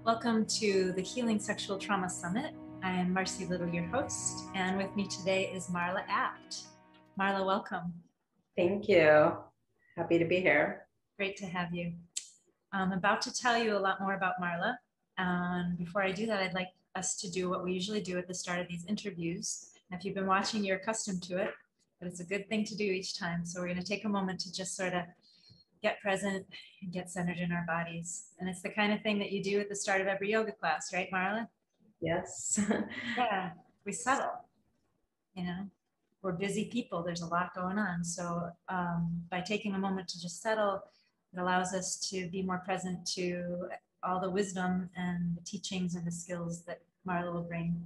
Welcome to the Healing Sexual Trauma Summit. I am Marcy Little, your host, and with me today is Marla Apt. Marla, welcome. Thank you. Happy to be here. Great to have you. I'm about to tell you a lot more about Marla. And before I do that, I'd like us to do what we usually do at the start of these interviews. And if you've been watching, you're accustomed to it, but it's a good thing to do each time. So we're going to take a moment to just sort of get present and get centered in our bodies. And it's the kind of thing that you do at the start of every yoga class, right, Marla? Yes. Yeah, we settle, you know, we're busy people. There's a lot going on. So by taking a moment to just settle, it allows us to be more present to all the wisdom and the teachings and the skills that Marla will bring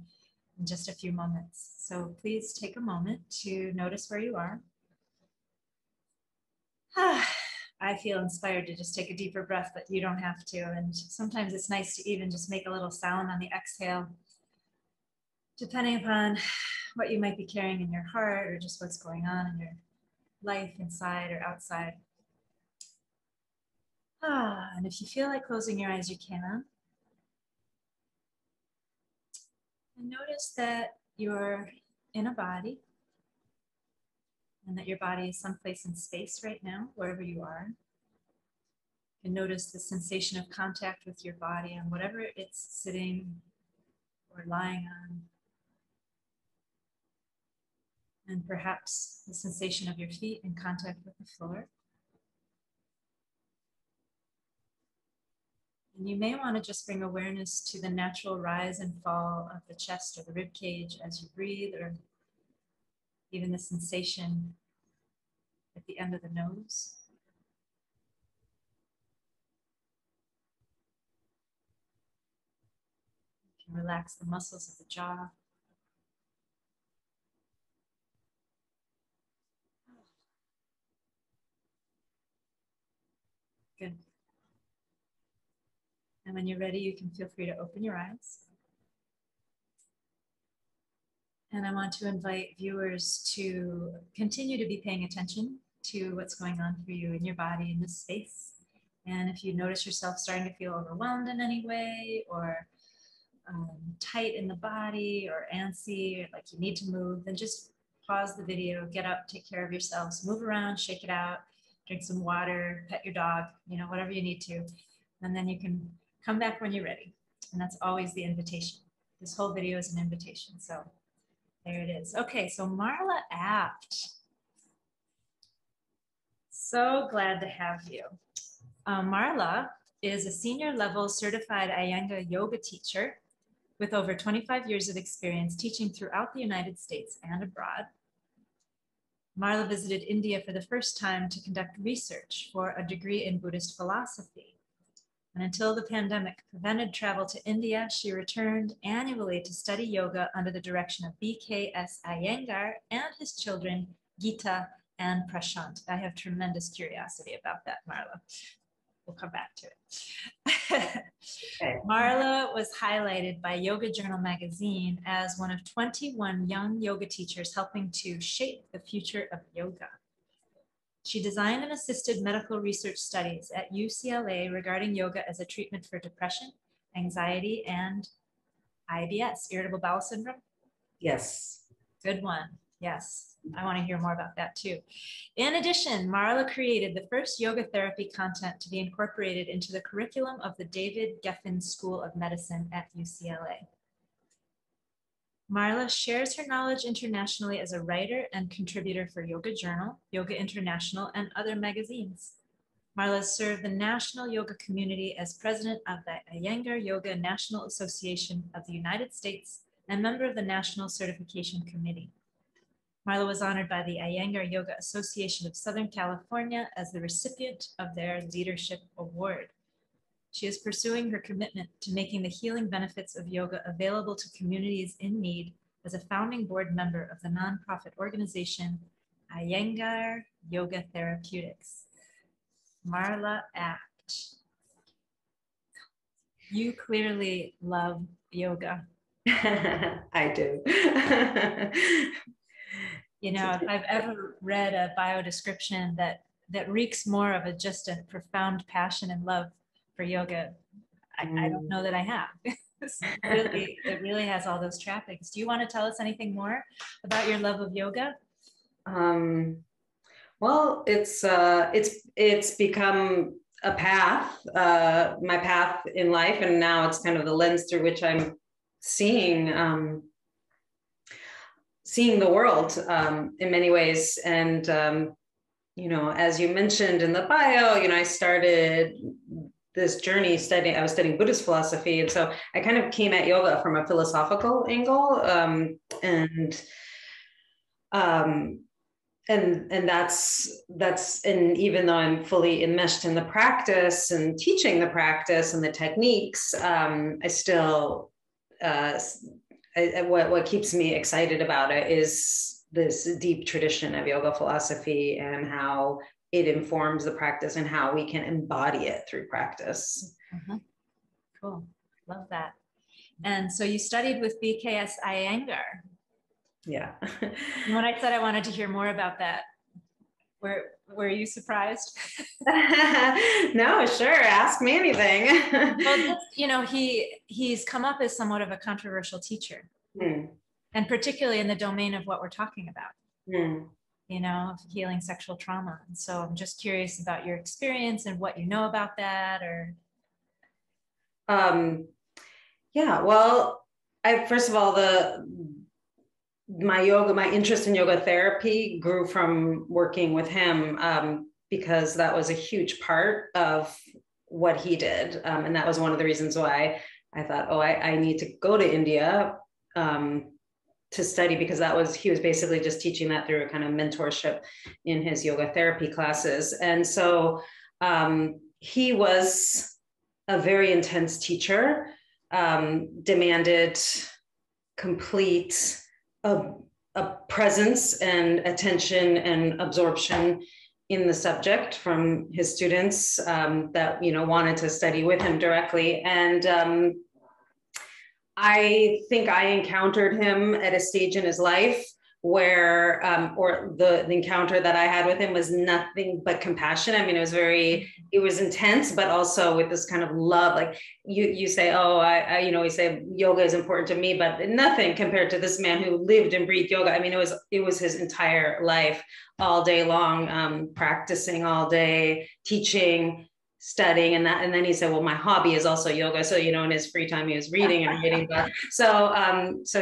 in just a few moments. So please take a moment to notice where you are. I feel inspired to just take a deeper breath, but you don't have to. And sometimes it's nice to even just make a little sound on the exhale, depending upon what you might be carrying in your heart or just what's going on in your life inside or outside. And if you feel like closing your eyes, you can. And notice that you're in a body and that your body is someplace in space right now, wherever you are. You can notice the sensation of contact with your body on whatever it's sitting or lying on. And perhaps the sensation of your feet in contact with the floor. And you may want to just bring awareness to the natural rise and fall of the chest or the rib cage as you breathe, or even the sensation at the end of the nose. You can relax the muscles of the jaw. Good. And when you're ready, you can feel free to open your eyes. And I want to invite viewers to continue to be paying attention to what's going on for you in your body in this space. And if you notice yourself starting to feel overwhelmed in any way, or tight in the body, or antsy, or like you need to move, then just pause the video, get up, take care of yourselves, move around, shake it out, drink some water, pet your dog, you know, whatever you need to. And then you can come back when you're ready. And that's always the invitation. This whole video is an invitation. So there it is. Okay, so Marla Apt. So glad to have you. Marla is a senior level certified Iyengar yoga teacher with over 25 years of experience teaching throughout the United States and abroad. Marla visited India for the first time to conduct research for a degree in Buddhist philosophy. And until the pandemic prevented travel to India, she returned annually to study yoga under the direction of BKS Iyengar and his children, Gita and Prashant. I have tremendous curiosity about that, Marla. We'll come back to it. Okay. Marla was highlighted by Yoga Journal magazine as one of 21 young yoga teachers helping to shape the future of yoga. She designed and assisted medical research studies at UCLA regarding yoga as a treatment for depression, anxiety, and IBS, irritable bowel syndrome. Yes. Good one. Yes. I want to hear more about that too. In addition, Marla created the first yoga therapy content to be incorporated into the curriculum of the David Geffen School of Medicine at UCLA. Marla shares her knowledge internationally as a writer and contributor for Yoga Journal, Yoga International, and other magazines. Marla served the national yoga community as president of the Iyengar Yoga National Association of the United States and member of the National Certification Committee. Marla was honored by the Iyengar Yoga Association of Southern California as the recipient of their Leadership Award. She is pursuing her commitment to making the healing benefits of yoga available to communities in need as a founding board member of the nonprofit organization Iyengar Yoga Therapeutics. Marla Apt. You clearly love yoga. I do. You know, if I've ever read a bio description that reeks more of just a profound passion and love for yoga, I don't know that I have. It really has all those trappings. Do you want to tell us anything more about your love of yoga? Well, it's become a path, my path in life, and now it's kind of the lens through which I'm seeing the world in many ways. And as you mentioned in the bio, I started this journey I was studying Buddhist philosophy, and so I kind of came at yoga from a philosophical angle, and that's even though I'm fully enmeshed in the practice and teaching the practice and the techniques, I still what keeps me excited about it is this deep tradition of yoga philosophy and how it informs the practice and how we can embody it through practice. Cool, love that. And so you studied with BKS Iyengar. Yeah. When I said I wanted to hear more about that, were you surprised? No, sure. Ask me anything. Well, he's come up as somewhat of a controversial teacher, and particularly in the domain of what we're talking about, of healing sexual trauma. And so I'm just curious about your experience and what you know about that, or. Yeah, well, first of all, my interest in yoga therapy grew from working with him, because that was a huge part of what he did. And that was one of the reasons why I thought, I need to go to India to study, because he was basically just teaching that through a kind of mentorship in his yoga therapy classes. And so he was a very intense teacher, demanded complete a presence and attention and absorption in the subject from his students that wanted to study with him directly. And I think I encountered him at a stage in his life where, or the encounter that I had with him was nothing but compassion. I mean, it was intense, but also with this kind of love. Like you say, we say yoga is important to me, but nothing compared to this man who lived and breathed yoga. I mean, it was his entire life, all day long, practicing all day, teaching, studying, and then he said, well, my hobby is also yoga. So, in his free time, he was reading and reading. But so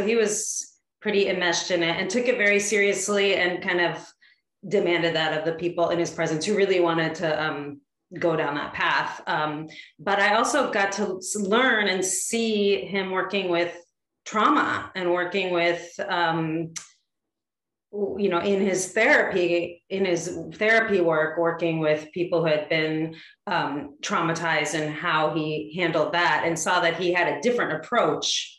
he was pretty enmeshed in it and took it very seriously and kind of demanded that of the people in his presence who really wanted to go down that path. But I also got to learn and see him working with trauma and working with, in his therapy work, working with people who had been traumatized and how he handled that, and saw that he had a different approach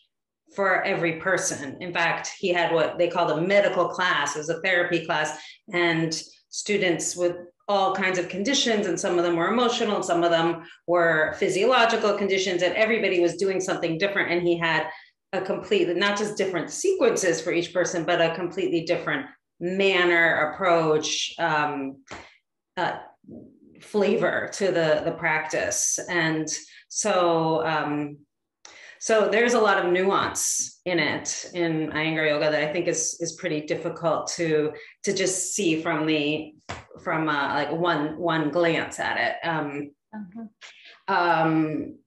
for every person. In fact, he had what they called a medical class. It was a therapy class, and students with all kinds of conditions, and some of them were emotional, and some of them were physiological conditions, and everybody was doing something different. And he had a completely, not just different sequences for each person, but a completely different manner, approach, flavor to the practice. And so there's a lot of nuance in it in Iyengar Yoga that I think is pretty difficult to just see from like one glance at it.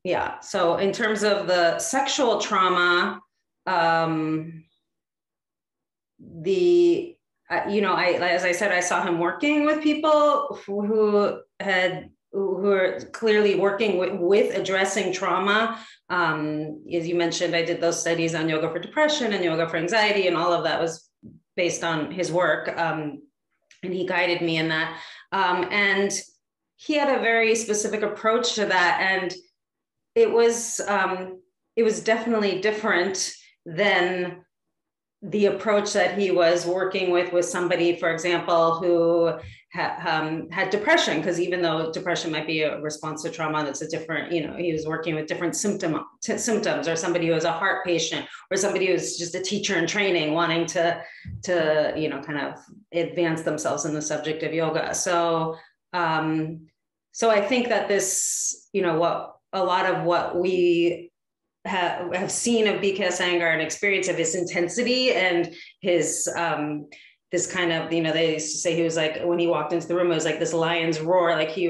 Yeah. So in terms of the sexual trauma, as I said, I saw him working with people who are clearly working with addressing trauma. As you mentioned, I did those studies on yoga for depression and yoga for anxiety, and all of that was based on his work. And he guided me in that. And he had a very specific approach to that. And it was definitely different than the approach that he was working with somebody, for example, who had depression, because even though depression might be a response to trauma, that's a different, he was working with different symptoms, or somebody who was a heart patient, or somebody who's just a teacher in training wanting to kind of advance themselves in the subject of yoga. So I think that this, what a lot of what we have seen of BKS Iyengar and experience of his intensity and his this kind of, you know, they used to say he was like, when he walked into the room, it was like this lion's roar, like he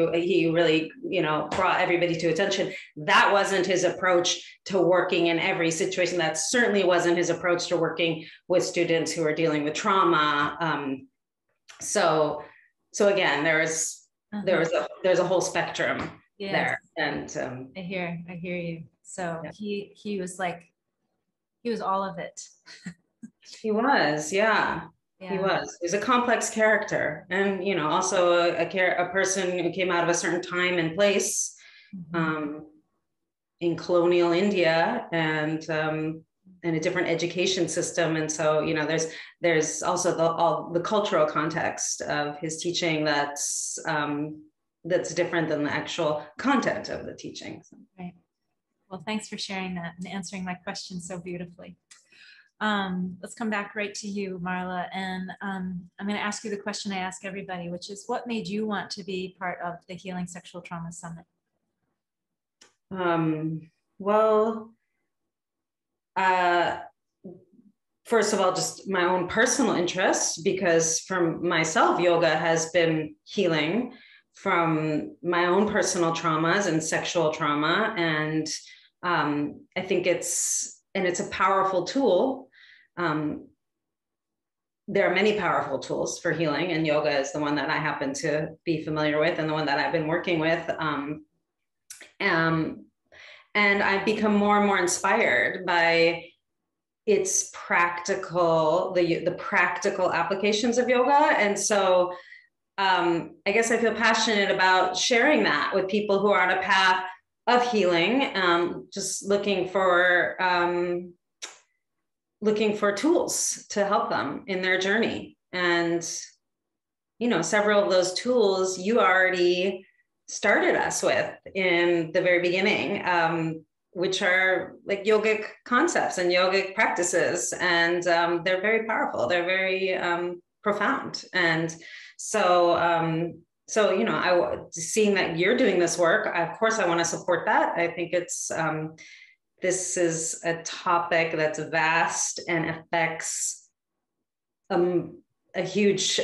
really, you know, brought everybody to attention. That wasn't his approach to working in every situation. That certainly wasn't his approach to working with students who are dealing with trauma. So again, there's a whole spectrum there. And I hear you. So yeah. he was like, he was all of it. He was, yeah. He was. He was a complex character, and you know, also a person who came out of a certain time and place, in colonial India, and a different education system. And so, you know, there's also all the cultural context of his teaching that's different than the actual content of the teaching. So. Right. Well, thanks for sharing that and answering my question so beautifully. Let's come back right to you, Marla. And I'm going to ask you the question I ask everybody, which is, what made you want to be part of the Healing Sexual Trauma Summit? Well, first of all, just my own personal interest, because for myself, yoga has been healing from my own personal traumas and sexual trauma. And I think it's a powerful tool. There are many powerful tools for healing, and yoga is the one that I happen to be familiar with and the one that I've been working with. And I've become more and more inspired by its practical, the practical applications of yoga. And so I guess I feel passionate about sharing that with people who are on a path of healing, just looking for tools to help them in their journey. And, you know, several of those tools you already started us with in the very beginning, which are like yogic concepts and yogic practices. And they're very powerful. They're very profound. And so, you know, seeing that you're doing this work, of course, I want to support that. I think it's, this is a topic that's vast and affects a huge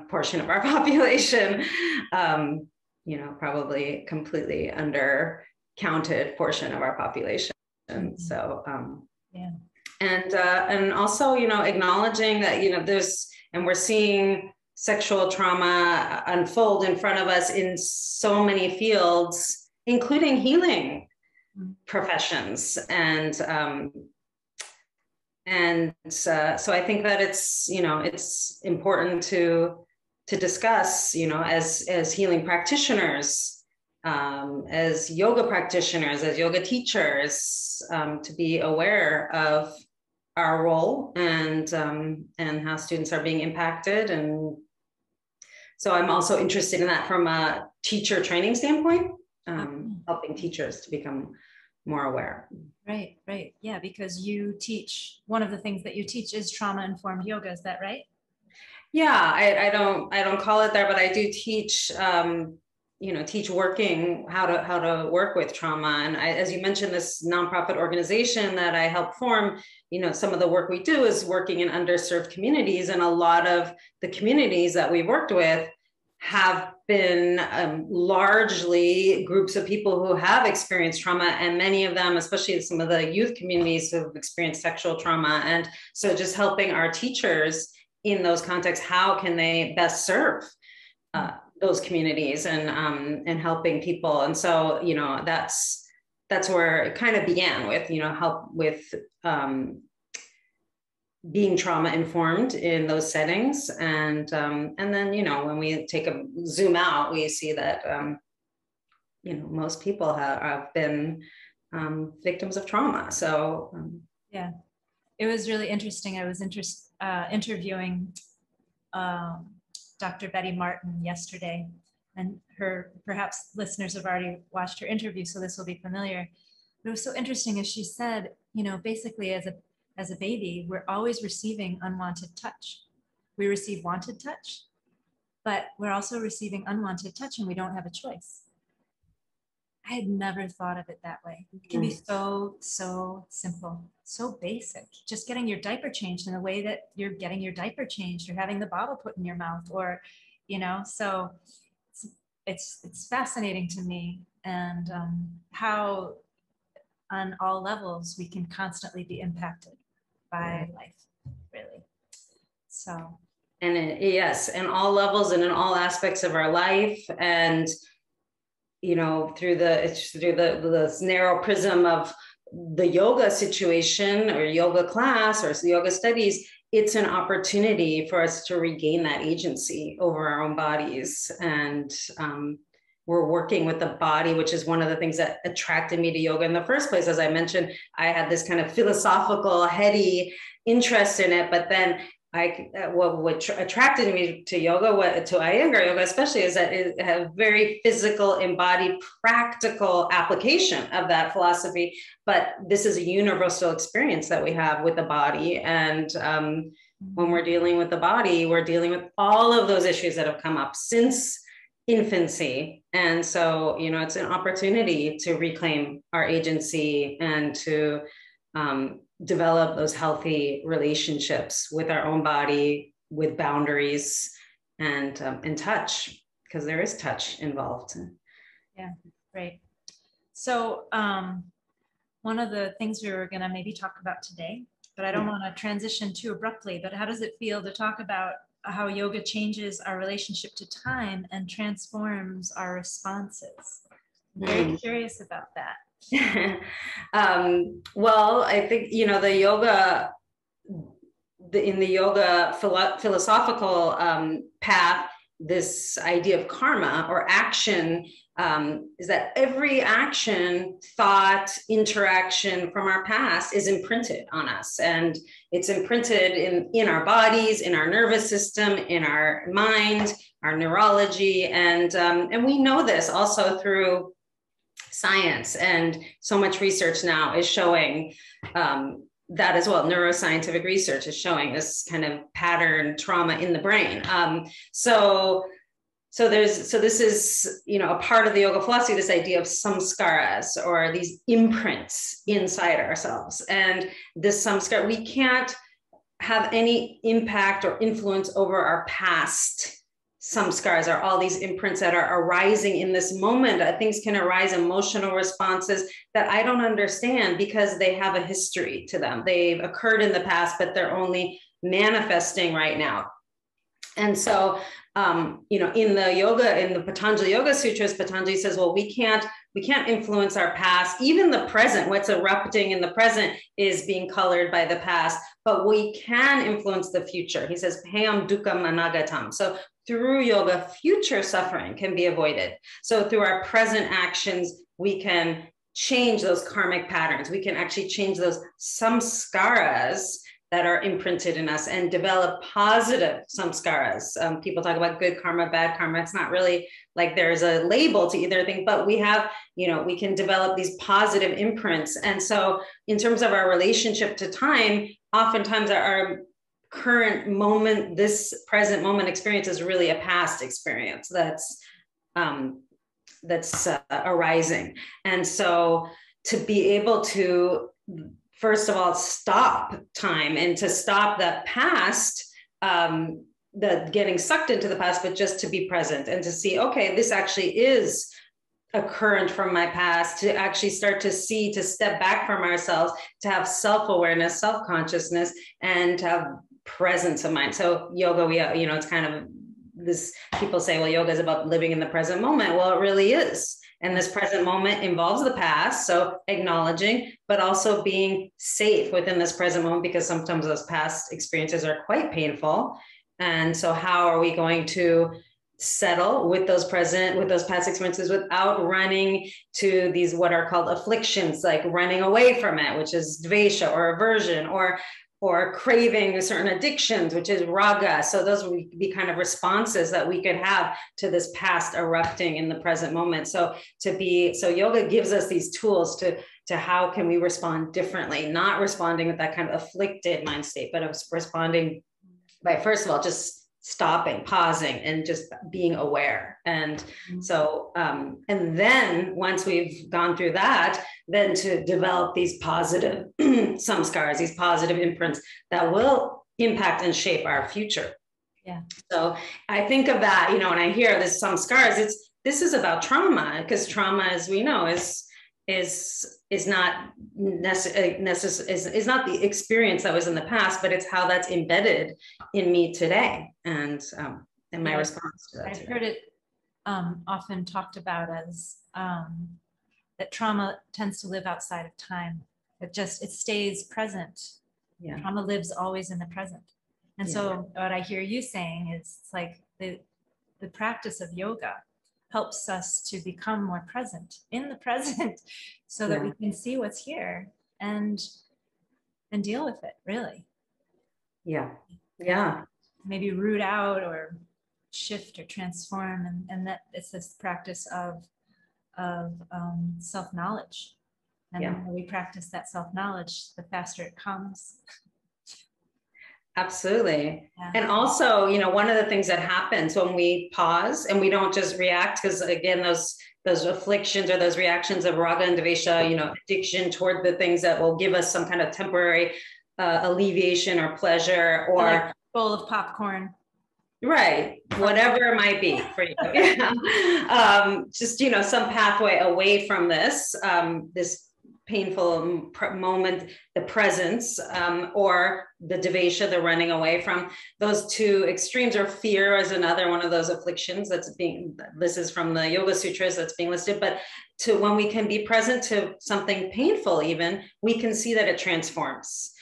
portion of our population, you know, probably completely undercounted portion of our population. So, yeah. And also, you know, acknowledging that, you know, we're seeing sexual trauma unfold in front of us in so many fields, including healing professions. And so I think that it's, you know, it's important to discuss, you know, as healing practitioners, as yoga practitioners, as yoga teachers, to be aware of our role and how students are being impacted. And so I'm also interested in that from a teacher training standpoint, helping teachers to become more aware. Right, right. Yeah, because you teach, one of the things that you teach is trauma-informed yoga, is that right? Yeah, I don't call it that, but I do teach, you know, teach working how to work with trauma. And as you mentioned, this nonprofit organization that I help form, you know, some of the work we do is working in underserved communities, and a lot of the communities that we've worked with have been largely groups of people who have experienced trauma, and many of them, especially some of the youth communities, who have experienced sexual trauma. And so just helping our teachers in those contexts, how can they best serve those communities and helping people. And so, you know, that's where it kind of began with, you know, help with being trauma informed in those settings. And then, you know, when we take a zoom out, we see that, you know, most people have been victims of trauma. So yeah, it was really interesting. I was interviewing Dr. Betty Martin yesterday, and perhaps listeners have already watched her interview, so this will be familiar. But it was so interesting, as she said, you know, basically as a baby, we're always receiving unwanted touch. We receive wanted touch, but we're also receiving unwanted touch, and we don't have a choice. I had never thought of it that way. It can be so simple, so basic. Just getting your diaper changed in the way that you're getting your diaper changed, or having the bottle put in your mouth, or, so it's fascinating to me, and how on all levels we can constantly be impacted by life, really. So. And yes, in all levels and in all aspects of our life, and through the narrow prism of the yoga situation or yoga class or yoga studies, it's an opportunity for us to regain that agency over our own bodies. And we're working with the body, which is one of the things that attracted me to yoga in the first place. As I mentioned, I had this kind of philosophical, heady interest in it, but then what attracted me to yoga, to Iyengar Yoga especially, is that it has very physical, embodied, practical application of that philosophy. But this is a universal experience that we have with the body. And when we're dealing with the body, we're dealing with all of those issues that have come up since infancy. And so, it's an opportunity to reclaim our agency and to develop those healthy relationships with our own body, with boundaries, and touch, because there is touch involved. Yeah, great. So one of the things we were going to maybe talk about today, but I don't want to transition too abruptly, but how does it feel to talk about how yoga changes our relationship to time and transforms our responses? I'm very curious about that. Well, I think, the yoga, in the yoga philosophical path, this idea of karma or action is that every action, thought, interaction from our past is imprinted on us. And it's imprinted in our bodies, in our nervous system, in our mind, our neurology. And we know this also through science, and so much research now is showing that as well. Neuroscientific research is showing this kind of pattern trauma in the brain. So this is, a part of the yoga philosophy, this idea of samskaras, or these imprints inside ourselves. And this samskara, we can't have any impact or influence over our past. Samskaras are all these imprints that are arising in this moment. Things can arise, emotional responses that I don't understand because they have a history to them. They've occurred in the past, but they're only manifesting right now. And so, in the Patanjali Yoga Sutras, Patanjali says, well, we can't influence our past. Even the present, what's erupting in the present is being colored by the past, but we can influence the future. He says, Payam dukkam anagatam. So through yoga, future suffering can be avoided. So through our present actions, we can change those karmic patterns. We can actually change those samskaras that are imprinted in us and develop positive samskaras. People talk about good karma, bad karma. It's not really like there's a label to either thing, but we have, we can develop these positive imprints. And so in terms of our relationship to time, oftentimes our current moment, this present moment experience is really a past experience that's arising. And so to be able to, first of all, stop time and to stop that past, the getting sucked into the past, but just to be present and to see, okay, this actually is a current from my past, to actually start to see, to step back from ourselves, to have self-awareness, self-consciousness, and to have presence of mind. So yoga, it's kind of this, people say, well, yoga is about living in the present moment. Well, it really is. And this present moment involves the past. So acknowledging, but also being safe within this present moment, because sometimes those past experiences are quite painful. And so how are we going to settle with those past experiences without running to these, what are called afflictions, like running away from it, which is dvesha or aversion, or craving certain addictions, which is raga. So those would be kind of responses that we could have to this past erupting in the present moment. So yoga gives us these tools to how can we respond differently, not responding with that kind of afflicted mind state, but of responding by, first of all, just stopping, pausing, and just being aware. And so, and then once we've gone through that, then to develop these positive samskars, these positive imprints that will impact and shape our future. Yeah. So I think of that, when I hear this samskars, this is about trauma, because trauma, as we know, is not is not the experience that was in the past, but it's how that's embedded in me today, and my response to that. I've heard it often talked about as that trauma tends to live outside of time. It stays present. Yeah. Trauma lives always in the present. And so what I hear you saying is, it's like the practice of yoga helps us to become more present in the present, so that we can see what's here and deal with it, really. Yeah. Maybe root out or shift or transform, and that it's this practice of self-knowledge. And the more we practice that self-knowledge, the faster it comes. Absolutely. Yeah. And also, one of the things that happens when we pause and we don't just react, because again, those afflictions or those reactions of raga and dvesha, addiction toward the things that will give us some kind of temporary alleviation or pleasure, or like a bowl of popcorn. Right. Whatever it might be for you. Just, some pathway away from this, this painful moment, the presence, or the devesha, the running away from. Those two extremes, or fear is another one of those afflictions this is from the Yoga Sutras that's being listed. But when we can be present to something painful, even, we can see that it transforms.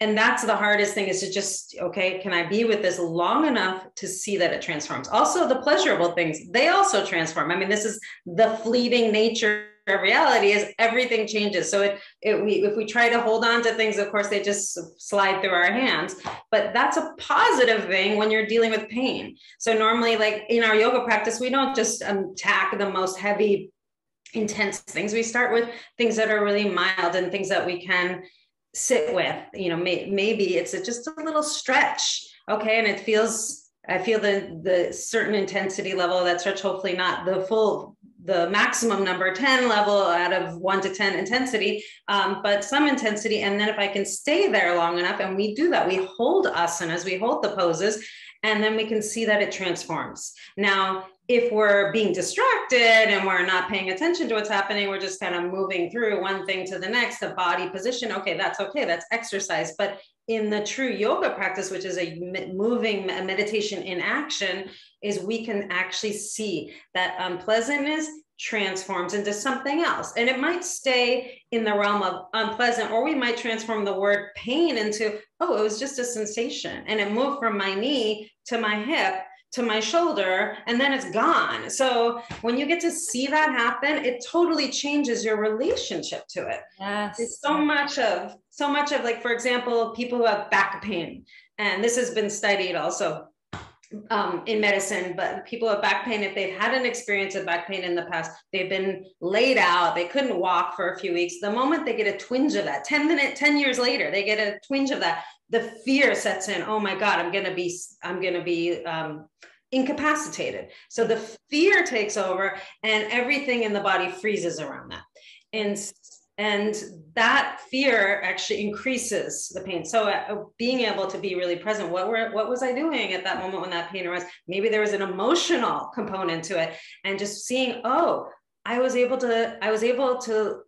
And that's the hardest thing, is to just, can I be with this long enough to see that it transforms? Also, the pleasurable things, they also transform. I mean, this is the fleeting nature of reality, is everything changes. So if we try to hold on to things, of course, they just slide through our hands. But that's a positive thing when you're dealing with pain. So normally, like in our yoga practice, we don't just tack the most heavy, intense things. We start with things that are really mild and things that we can sit with. Maybe it's just a little stretch, and I feel the certain intensity level of that stretch, hopefully not the maximum number 10 level out of 1 to 10 intensity, but some intensity. And then if I can stay there long enough, and we do that, we hold asanas, we hold the poses, and then we can see that it transforms. Now, if we're being distracted and we're not paying attention to what's happening, we're just kind of moving through one thing to the next, the body position. That's exercise. But in the true yoga practice, which is a moving meditation in action, is we can actually see that unpleasantness transforms into something else. And it might stay in the realm of unpleasant, or we might transform the word pain into, it was just a sensation. And it moved from my knee to my hip to my shoulder, and then it's gone. So when you get to see that happen, it totally changes your relationship to it. Yes. It's so much of like, for example, people who have back pain, and this has been studied also in medicine, but people with back pain, if they've had an experience of back pain in the past, they've been laid out, they couldn't walk for a few weeks. The moment they get a twinge of that, 10 years later, they get a twinge of that, the fear sets in. Oh my God, I'm going to be incapacitated. So the fear takes over, and everything in the body freezes around that. And that fear actually increases the pain. So being able to be really present, what was I doing at that moment when that pain arose? Maybe there was an emotional component to it, and just seeing, I was able to,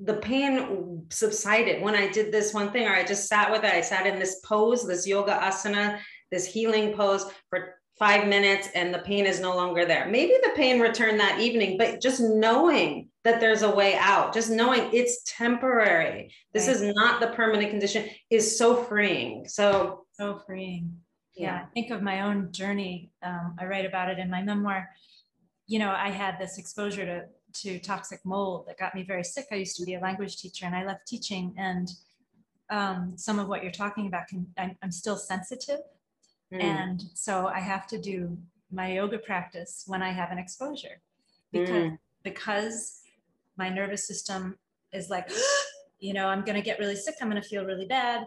the pain subsided when I did this one thing, or I just sat with it. I sat in this pose, this yoga asana, this healing pose for 5 minutes, and the pain is no longer there. Maybe the pain returned that evening, but just knowing that there's a way out, just knowing it's temporary, this is not the permanent condition, is so freeing. So freeing. Yeah. I think of my own journey. I write about it in my memoir. I had this exposure to toxic mold that got me very sick. I used to be a language teacher, and I left teaching, and some of what you're talking about, I'm still sensitive. And so I have to do my yoga practice when I have an exposure, because my nervous system is like, I'm going to get really sick. I'm going to feel really bad.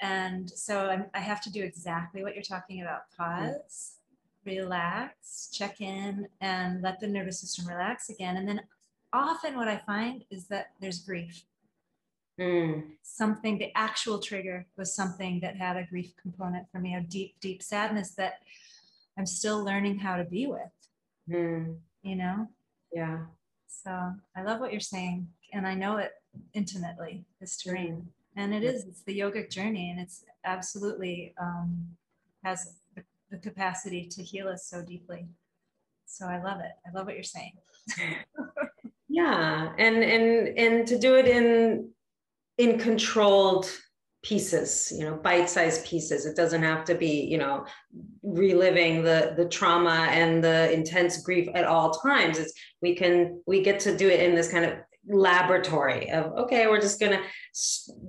And so I have to do exactly what you're talking about. Pause, relax, check in, and let the nervous system relax again. And then often what I find is that there's grief. Something, the actual trigger was something that had a grief component for me, a deep, deep sadness that I'm still learning how to be with, you know? Yeah. So I love what you're saying. And I know it intimately, this terrain. And it's the yogic journey, and it's absolutely has the capacity to heal us so deeply. So I love it. I love what you're saying. Yeah. And to do it in controlled pieces, bite-sized pieces. It doesn't have to be, reliving the trauma and the intense grief at all times. We get to do it in this kind of laboratory of, okay, we're just going to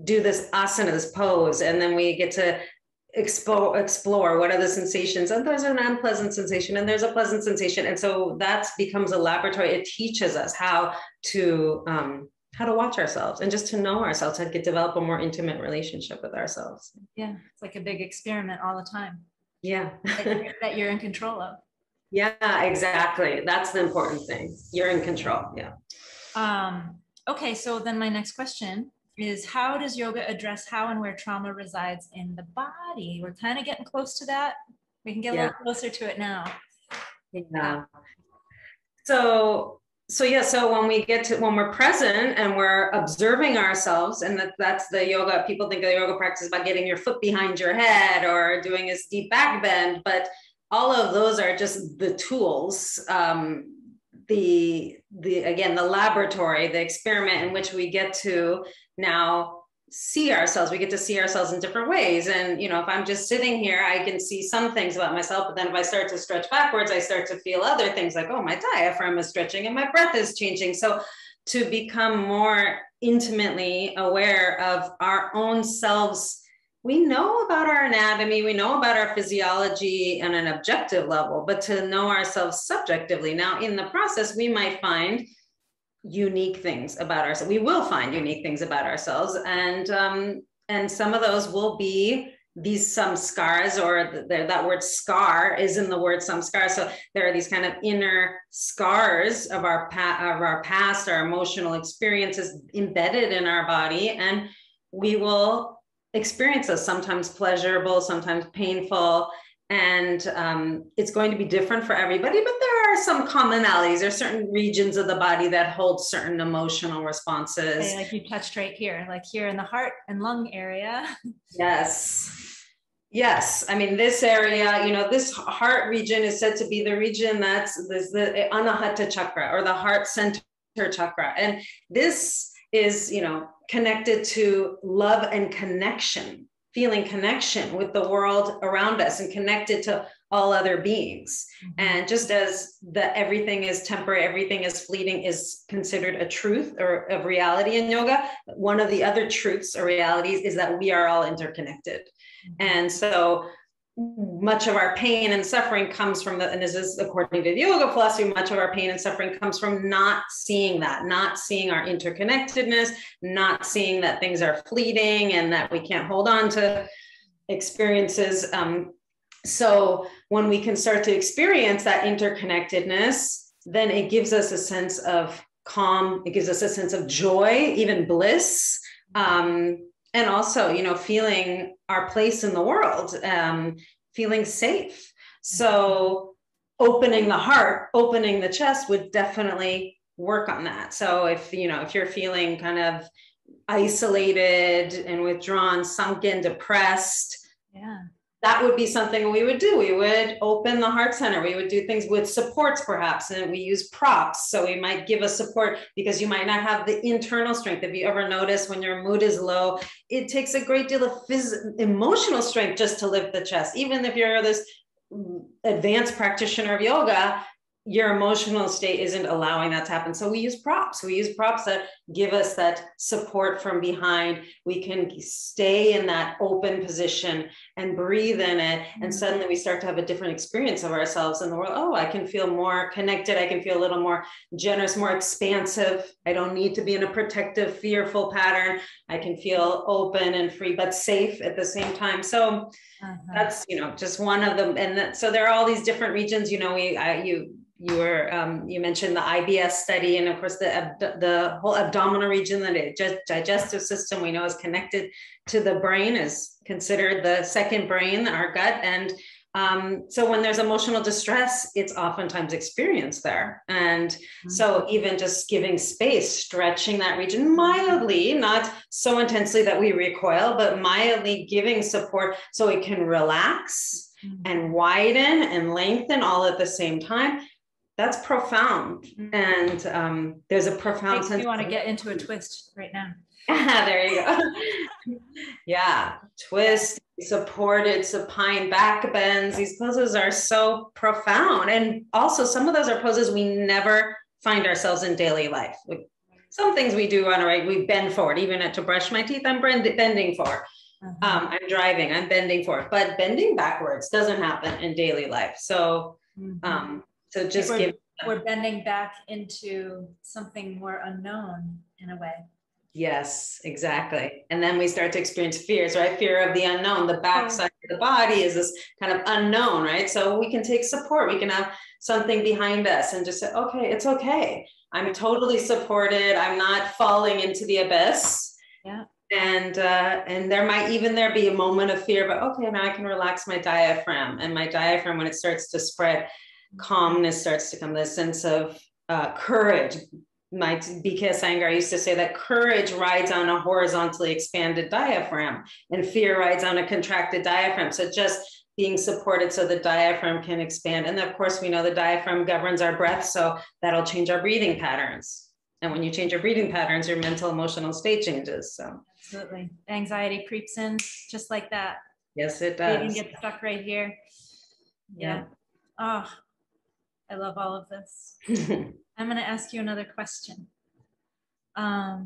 do this asana, this pose, and then we get to explore what are the sensations, and there's an unpleasant sensation and there's a pleasant sensation, and so that becomes a laboratory. It teaches us how to watch ourselves and just to know ourselves, how to develop a more intimate relationship with ourselves. Yeah, it's like a big experiment all the time. Yeah. that you're in control of. Yeah, exactly. That's the important thing. You're in control. Yeah. Okay, so then my next question is, how does yoga address how and where trauma resides in the body? We're kind of getting close to that. We can get a little closer to it now. Yeah. So when we're present and we're observing ourselves, and that's the yoga, people think of the yoga practice about getting your foot behind your head or doing a steep back bend, but all of those are just the tools. Again, the laboratory, the experiment in which we get to now see ourselves. We get to see ourselves in different ways. And, if I'm just sitting here, I can see some things about myself, but then if I start to stretch backwards, I start to feel other things like, oh, my diaphragm is stretching and my breath is changing. So to become more intimately aware of our own selves, we know about our anatomy, we know about our physiology on an objective level, but to know ourselves subjectively. Now, in the process, we might find unique things about ourselves. We will find unique things about ourselves. And some of those will be some scars, or that word scar is in the word samskar. So there are these kind of inner scars of our past, our emotional experiences embedded in our body. And we will experience those, sometimes pleasurable, sometimes painful. And it's going to be different for everybody, but there are some commonalities. There's certain regions of the body that hold certain emotional responses. Okay, like you touched right here, like here in the heart and lung area. Yes. I mean, this area, this heart region is said to be the region that's the Anahata chakra, or the heart center chakra. And this is, connected to love and connection, feeling connection with the world around us and connected to all other beings. And just as everything is temporary, everything is fleeting is considered a truth or a reality in yoga, one of the other truths or realities is that we are all interconnected. And so much of our pain and suffering comes from and this is according to the yoga philosophy, much of our pain and suffering comes from not seeing not seeing our interconnectedness, not seeing that things are fleeting and that we can't hold on to experiences. So when we can start to experience that interconnectedness, then it gives us a sense of calm. It gives us a sense of joy, even bliss. And also, feeling our place in the world, feeling safe. So opening the heart, opening the chest would definitely work on that. So if you're feeling kind of isolated and withdrawn, sunken, depressed, that would be something we would do. We would open the heart center. We would do things with supports perhaps, and we use props. So we might give a support because you might not have the internal strength. If you ever notice when your mood is low, it takes a great deal of emotional strength just to lift the chest. Even if you're this advanced practitioner of yoga, your emotional state isn't allowing that to happen. So we use props. We use props that give us that support from behind. We can stay in that open position and breathe in it. And suddenly we start to have a different experience of ourselves in the world. Oh, I can feel more connected. I can feel a little more generous, more expansive. I don't need to be in a protective, fearful pattern. I can feel open and free, but safe at the same time. So that's, just one of them. And so there are all these different regions, you mentioned the IBS study, and of course the whole abdominal region, the digestive system, we know is connected to the brain, is considered the second brain, our gut. And so when there's emotional distress, it's oftentimes experienced there. And so even just giving space, stretching that region mildly, not so intensely that we recoil, but mildly giving support so it can relax and widen and lengthen all at the same time. That's profound. And there's a profound sense. You want to get into a twist right now. There you go. Yeah. Twist, supported, supine, back bends. These poses are so profound. And also some of those are poses we never find ourselves in daily life. Some things we do on a right, we bend forward. Even to brush my teeth, I'm bending forward. I'm driving, I'm bending forward. But bending backwards doesn't happen in daily life. So so just we're bending back into something more unknown in a way. Yes, exactly. And then we start to experience fears, right? Fear of the unknown. The backside of the body is this kind of unknown, right? So we can take support. We can have something behind us and just say, okay, it's okay. I'm totally supported. I'm not falling into the abyss. Yeah. And there might be a moment of fear, but okay, now I can relax my diaphragm. And my diaphragm, when it starts to spread, calmness starts to come, this sense of courage. My BKS Iyengar used to say that courage rides on a horizontally expanded diaphragm and fear rides on a contracted diaphragm. So just being supported so the diaphragm can expand. And of course, we know the diaphragm governs our breath, so that'll change our breathing patterns. And when you change your breathing patterns, your mental emotional state changes. So absolutely. Anxiety creeps in just like that. Yes, it does. You can get stuck right here. Yeah. Oh, I love all of this. I'm going to ask you another question. I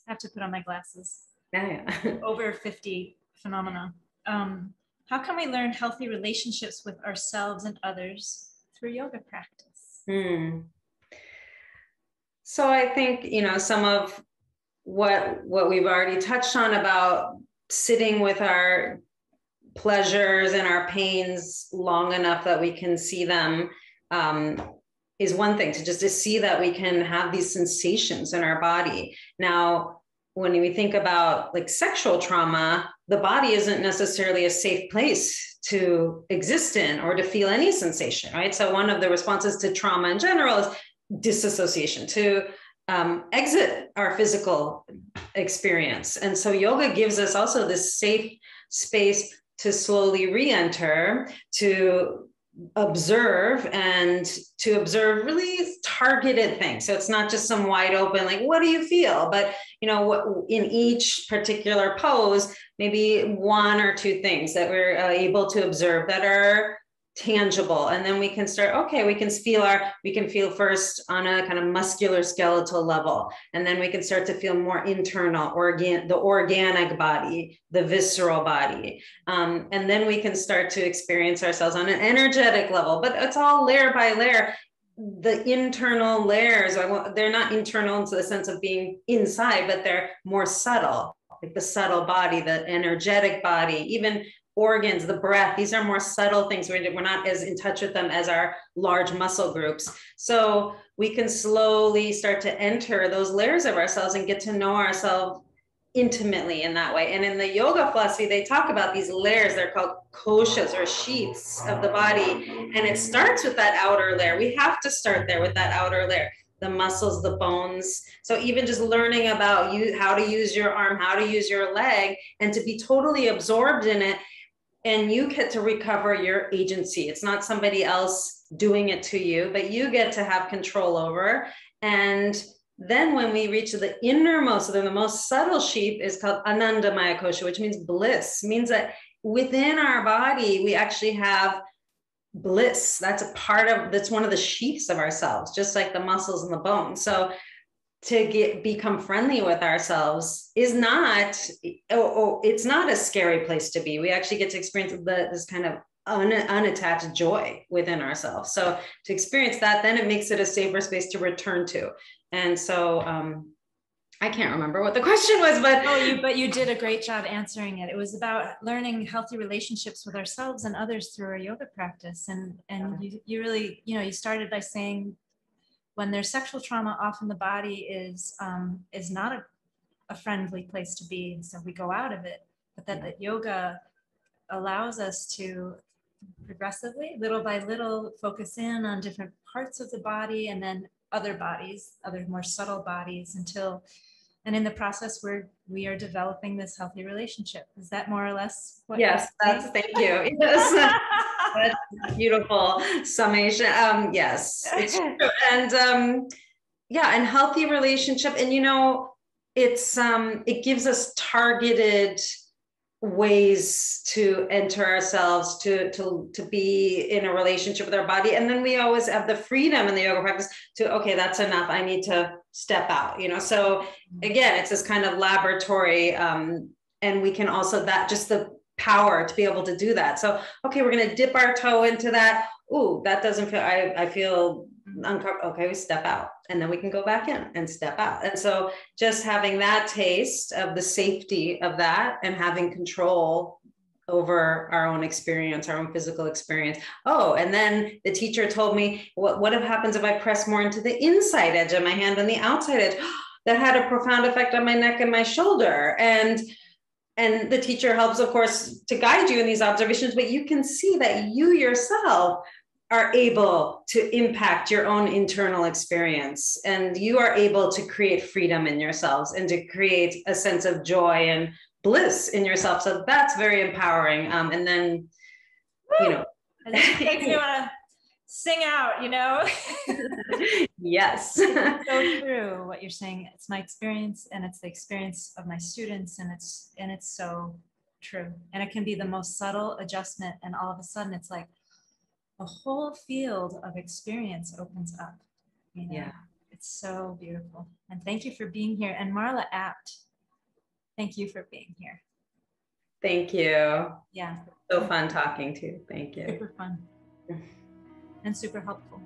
have to put on my glasses. Yeah. Over 50 phenomena. How can we learn healthy relationships with ourselves and others through yoga practice? So I think, some of what we've already touched on about sitting with our pleasures and our pains long enough that we can see them is one thing, to see that we can have these sensations in our body. Now, when we think about like sexual trauma, the body isn't necessarily a safe place to exist in or to feel any sensation, right? So one of the responses to trauma in general is disassociation, to exit our physical experience. And so yoga gives us also this safe space to slowly re-enter, to observe, and to observe really targeted things. So it's not just some wide open, like, what do you feel? But, in each particular pose, maybe one or two things that we're able to observe that are tangible. And then we can start, okay, we can feel first on a kind of muscular skeletal level. And then we can start to feel more internal, the organic body, the visceral body. And then we can start to experience ourselves on an energetic level, but it's all layer by layer. The internal layers, they're not internal into the sense of being inside, but they're more subtle, like the subtle body, the energetic body, even organs, the breath. These are more subtle things. We're not as in touch with them as our large muscle groups. So we can slowly start to enter those layers of ourselves and get to know ourselves intimately in that way. And in the yoga philosophy, they talk about these layers. They're called koshas, or sheaths of the body. And it starts with that outer layer. We have to start there with that outer layer, the muscles, the bones. So even just learning about how to use your arm, how to use your leg, and to be totally absorbed in it. And you get to recover your agency. It's not somebody else doing it to you, but you get to have control over. And then when we reach the innermost, the most subtle sheath is called Anandamaya Kosha, which means bliss, means that within our body, we actually have bliss. That's that's one of the sheaths of ourselves, just like the muscles and the bones. So to become friendly with ourselves is not, it's not a scary place to be. We actually get to experience this kind of unattached joy within ourselves. So to experience that, then it makes it a safer space to return to. And so I can't remember what the question was, but but you did a great job answering it. It was about learning healthy relationships with ourselves and others through our yoga practice. And you really, you started by saying, when there's sexual trauma, often the body is not a friendly place to be, and so we go out of it. But that yoga allows us to progressively, little by little, focus in on different parts of the body, and then other bodies, other more subtle bodies, and in the process we are developing this healthy relationship. Is that more or less what? Yes, thank you. Yes. That's beautiful summation. Yes, it's true. And yeah, and healthy relationship. And it gives us targeted ways to enter ourselves, to be in a relationship with our body. And then we always have the freedom in the yoga practice to, okay, that's enough. I need to step out, So again, it's this kind of laboratory. And we can also, just the power to be able to do that. So, okay, we're going to dip our toe into that. Ooh, that doesn't feel, I feel uncomfortable. Okay, we step out, and then we can go back in and step out. And so just having that taste of the safety of that and having control over our own experience, our own physical experience. Oh, and then the teacher told me, what happens if I press more into the inside edge of my hand than the outside edge? That had a profound effect on my neck and my shoulder. And the teacher helps, of course, to guide you in these observations, but you can see that you yourself are able to impact your own internal experience, and you are able to create freedom in yourselves and to create a sense of joy and bliss in yourself. So that's very empowering. And then, it makes me want to sing out, Yes. It's so true what you're saying. It's my experience, and it's the experience of my students, and it's so true. And it can be the most subtle adjustment, and all of a sudden it's like a whole field of experience opens up. Yeah. It's so beautiful. And thank you for being here. And Marla Apt, thank you for being here. Thank you. Yeah. So fun talking to you. Thank you. Super fun and super helpful.